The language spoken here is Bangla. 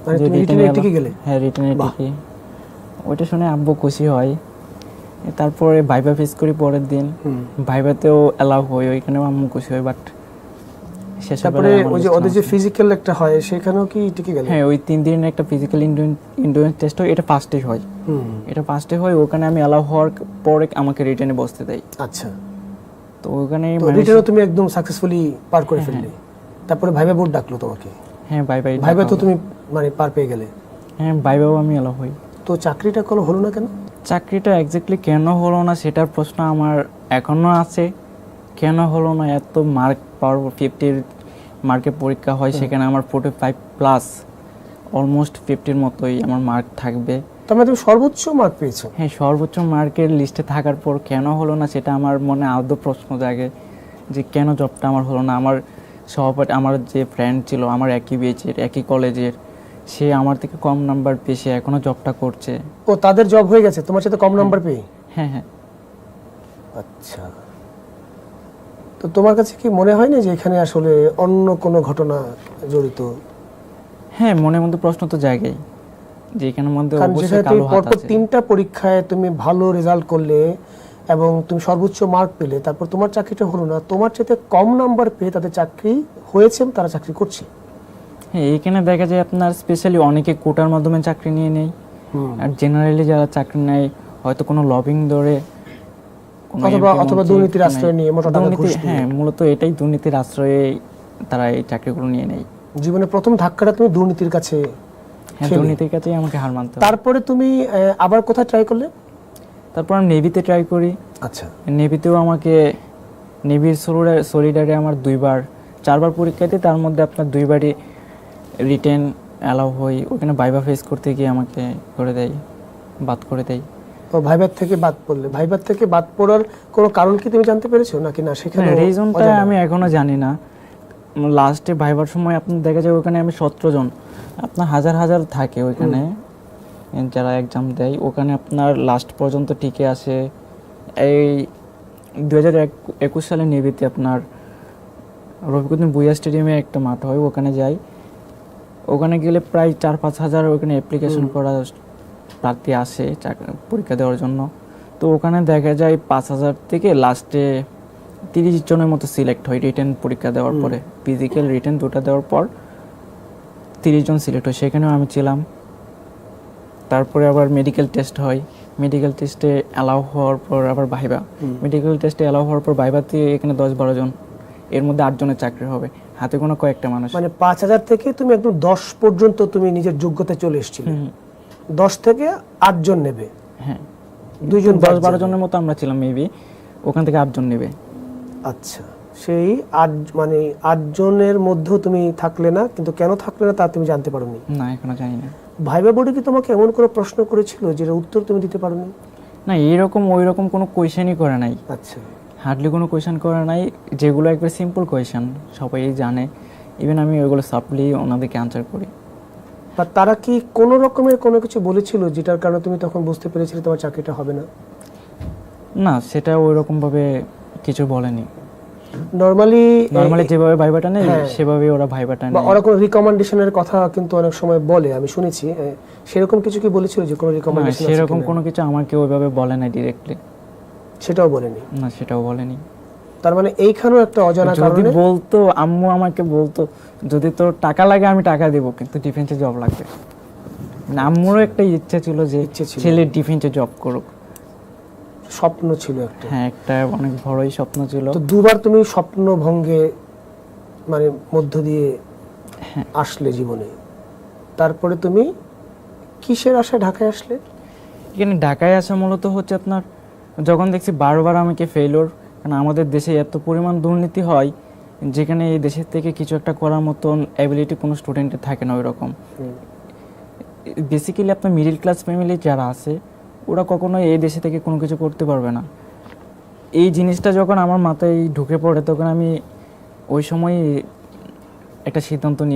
মানে তুমি রিটেনে টিকে গেলে? হ্যাঁ, রিটেনে টিকে। ওইটা শুনে আব্বু খুশি হয়। তারপরে ভাইবা ফেস করি পরের দিন, ভাইবাতেও অ্যালাউ হয়, ওইখানেও আম্মু খুশি হয়। বাট শেষে তারপরে ওই যে ওদের যে ফিজিক্যাল একটা হয় সেখানেও কি টিকে গেলে? হ্যাঁ, ওই 3 দিনের একটা ফিজিক্যাল ইন্ডুরেন্স টেস্ট হয়, এটা ফার্স্টে হয়। এটা ফার্স্টে হয়, ওখানে আমি অ্যালাউ হওয়ার পরে আমাকে রিটেনে বসতে দেয়। আচ্ছা, তো ওখানে রিটেনও তুমি একদম সাকসেসফুলি পার করে ফেললে। তারপরে ভাইবা বোর্ড ডাকলো তোমাকে? হ্যাঁ, ভাইবা তো তুমি মানে পার পেয়ে গেলে? হ্যাঁ, ভাইবাও আমি অ্যালাউ হই। তো চাকরিটা কোনো হলো না কেন? চাকরিটা এক্স্যাক্টলি কেন হলো না সেটার প্রশ্ন আমার এখনও আছে। কেন হলো না, এত মার্ক পাওয়ার 50 মার্কের পরীক্ষা হয়, সেখানে আমার 45 প্লাস, অলমোস্ট 50-র মতোই আমার মার্ক থাকবে। তার মানে তুমি সর্বোচ্চ মার্ক পেয়েছো? হ্যাঁ, সর্বোচ্চ মার্কের লিস্টে থাকার পর কেন হলো না সেটা আমার মনে আদৌ প্রশ্ন জাগে যে কেন জবটা আমার হলো না। আমার সহপাঠী, আমার যে ফ্রেন্ড ছিল আমার একই বেচের, একই কলেজের, সে আমার থেকে কম নাম্বার পেয়ে সে এখনও জবটা করছে। ও, তাদের জব হয়ে গেছে তোমার সাথে কম নাম্বার পেয়ে? হ্যাঁ হ্যাঁ। আচ্ছা, তো তোমার কাছে কি মনে হয় না যে এখানে আসলে অন্য কোনো ঘটনা জড়িত? হ্যাঁ, মনের মধ্যে প্রশ্ন তো জাগেই যে এখানের মধ্যে অবশ্যই কালো হাত আছে। 3টা পরীক্ষায় তুমি ভালো রেজাল্ট করলে এবং তুমি সর্বোচ্চ মার্ক পেলে, তারপর তোমার চাকরিটা হলো না, তোমার চাইতে কম নাম্বার পেয়ে তাদের চাকরি হয়েছে, তারা চাকরি করছে। হ্যাঁ, এখানে দেখা যায় আপনার স্পেশালি অনেকে কোটার মাধ্যমে চাকরি নিয়ে নেয়, আর জেনারেলি যারা চাকরি নেয় হয়তো কোনো লবিং ধরে অথবা দুর্নীতির আশ্রয় নিয়ে, মোটা টাকা ঘুষ দিয়ে। হ্যাঁ, মূলত এটাই দুর্নীতির আশ্রয়ে তারা এই চাকরিগুলো নিয়ে নেয়। জীবনে প্রথম ধাক্কাটা তুমি দুর্নীতির কাছে? হ্যাঁ, দুর্নীতির কাছেই আমাকে হার মানতে হয়। তারপরে তুমি আবার কোথায় ট্রাই করলে? তারপর আমি নেভিতে ট্রাই করি। আচ্ছা, নেভিতেও আমাকে নেভির সলিডারে আমার 4বার পরীক্ষাতে, তার মধ্যে আপনার 2বারই রিটেন অ্যালাউ হই। ওখানে ভাইবা ফেস করতে গিয়ে আমাকে বাদ করে দেয়। তো ভাইবার থেকে বাদ পড়লে, ভাইবার থেকে বাদ পড়ার কোনো কারণ কি তুমি জানতে পেরেছো নাকি না সেখানে? রিজনটা আমি এখনো জানি না। লাস্টে ভাইবার সময় আপনার দেখা যায় ওখানে আমি 17 জন, আপনার হাজার হাজার থাকে ওইখানে যারা এক্সাম দেয়, ওখানে আপনার লাস্ট পর্যন্ত টিকে আসে। এই 2021 সালে নেভিতে আপনার রফিকুদ্দিন ভুঁইয়া স্টেডিয়ামে একটা মাঠ হয়, ওখানে যাই। ওখানে গেলে প্রায় 4-5 হাজার ওখানে অ্যাপ্লিকেশন করা প্রার্থী আসে পরীক্ষা দেওয়ার জন্য। তো ওখানে দেখা যায় 5,000 থেকে লাস্টে 30 জনের মতো সিলেক্ট হয় রিটেন পরীক্ষা দেওয়ার পরে। ফিজিক্যাল রিটেন দুটো দেওয়ার পর 30 জন সিলেক্ট হয়, সেখানেও আমি ছিলাম। তারপরে আবার মেডিকেল টেস্ট হয়, মেডিকেল টেস্টে অ্যালাউ হওয়ার পর আবার ভাইবা, মেডিকেল টেস্টে অ্যালাউ হওয়ার পর ভাইবাতে এখানে 10-12 জন, এর মধ্যে 8 জনের চাকরি হবে, হাতে কোনো কয়েকটা মানুষ। মানে 5,000 থেকে তুমি একদম 10 পর্যন্ত তুমি নিজের যোগ্যতায় চলে এসেছিলে। 10 থেকে 8 জন নেবে? হ্যাঁ, 2 জন 10-12 জনের মতো আমরা ছিলাম মেবি, ওখান থেকে 8 জন নেবে। আচ্ছা, সেই 8 জনের মধ্যেও তুমি থাকলে না, কিন্তু কেন থাকলে না তা তুমি জানতে পারোনি? না, এখনো জানি না। ভাইবা বোর্ডে কি তোমাকে এমন কোনো প্রশ্ন করেছিল যেটা উত্তর তুমি দিতে পারোনি? না, ওইরকম কোনো কোয়েশ্চেনই করে নাই। আচ্ছা, হার্ডলি কোনো কোয়েশ্চেন করে নাই, যেগুলো একবার সিম্পল কোয়েশ্চেন সবাই জানে, ইভেন আমি ওইগুলো সাপ্লি ওনাদেরকে আনসার করি। বা তারা কি কোনো রকমের কোনো কিছু বলেছিল যেটার কারণে তুমি তখন বুঝতে পেরেছিলে তোমার চাকরিটা হবে না? না, সেটা ওইরকমভাবে কিছু বলেনি। নরমালি যেভাবে ভাইবাটা নেই সেভাবে ওরা ভাইবাটা নেয়। ওরা কোনো রিকমেন্ডেশনের কথা কিন্তু অনেক সময় বলে, আমি শুনেছি। সেরকম কিছু কি বলেছিল যে কোনো রিকমেন্ডেশন? সেরকম কোনো কিছু আমাকে ওইভাবে বলে না ডিরেক্টলি। সেটাও বলেনি? না, সেটাও বলেনি। তার মানে এইখানেও একটা অজানা কারণে। যদি বলতো, আম্মু আমাকে বলতো যদি তোর টাকা লাগে আমি টাকা দেব, কিন্তু ডিফেন্সে জব লাগবে। আম্মুরও একটা ইচ্ছা ছিল যে ছেলে ডিফেন্সে জব করুক, স্বপ্ন ছিল একটা। হ্যাঁ, একটা অনেক বড়ই স্বপ্ন ছিল। তো 2বার তুমি স্বপ্ন ভঙ্গে মানে মধ্য দিয়ে আসলে জীবনে। তারপরে তুমি কিসের আশায় ঢাকায় আসলে? এখানে ঢাকায় আসা মূলত হচ্ছে আপনার, যখন দেখছি বারবার আমাকে ফেইলিওর, কারণ আমাদের দেশে এত পরিমাণ দুর্নীতি হয় যেখানে এই দেশের থেকে কিছু একটা করার মতন অ্যাবিলিটি কোনো স্টুডেন্টের থাকে না ওইরকম। বেসিক্যালি আপনার মিডল ক্লাস ফ্যামিলি যারা আছে ওরা কখনো এই দেশে থেকে কোনো কিছু করতে পারবে না। এই জিনিসটা যখন আমার মাথায় ঢুকে পড়ে তখন আমি ওই সময় একটা সিদ্ধান্ত নিই